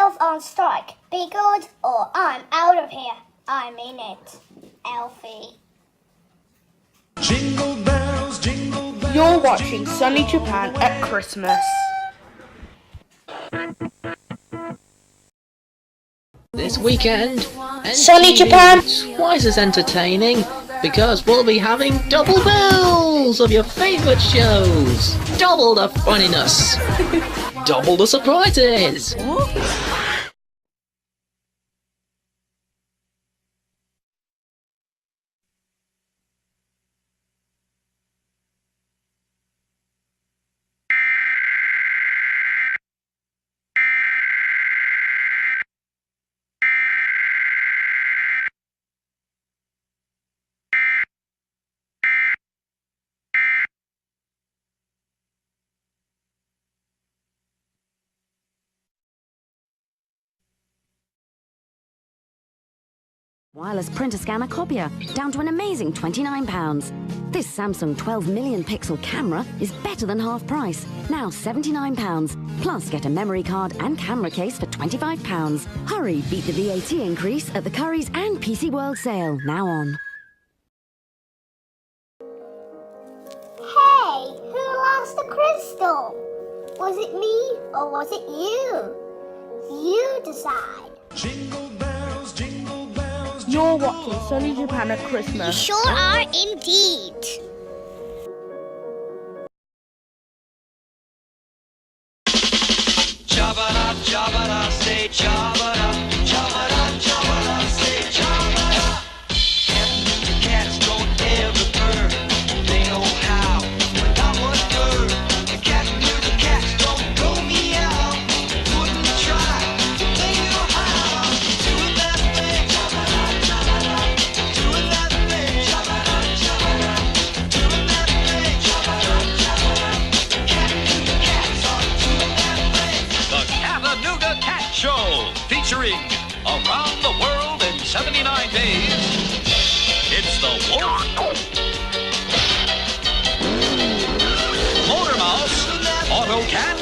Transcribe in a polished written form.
elf on strike. Be good or I'm out of here. I mean it, Elfie. Jingle bells, jingle bells. You're watching Sunny Japan at Christmas. This weekend, Sunny NTV Japan. twice as entertaining because we'll be having double bills of your favourite shows. Double the funniness. Double the surprises. Wireless printer scanner copier, down to an amazing £29. This Samsung 12 million pixel camera is better than half price, now £79. Plus get a memory card and camera case for £25. Hurry, beat the VAT increase at the Currys and PC World sale, now on. Hey, who lost the crystal? Was it me or was it you? You decide. Jingle bells, jingle bells. You're watching Sunny Japan at Christmas. Sure are indeed. Chabada, chabada, say chabada. Chabada, chabada, say chabada. The cats don't ever purr. They know how, but not what good. The cat knew the cats don't go meow. Wouldn't try to play you how. Doing that thing, chabada, chabada. Doing that thing, chabada, chabada. Doing that thing, chabada, chabada. The cat knew the cats are doing that thing. The Chattanooga Cat Show, featuring Around the World in 79 Days. It's the Wolf, Motor Mouse, Auto Cat,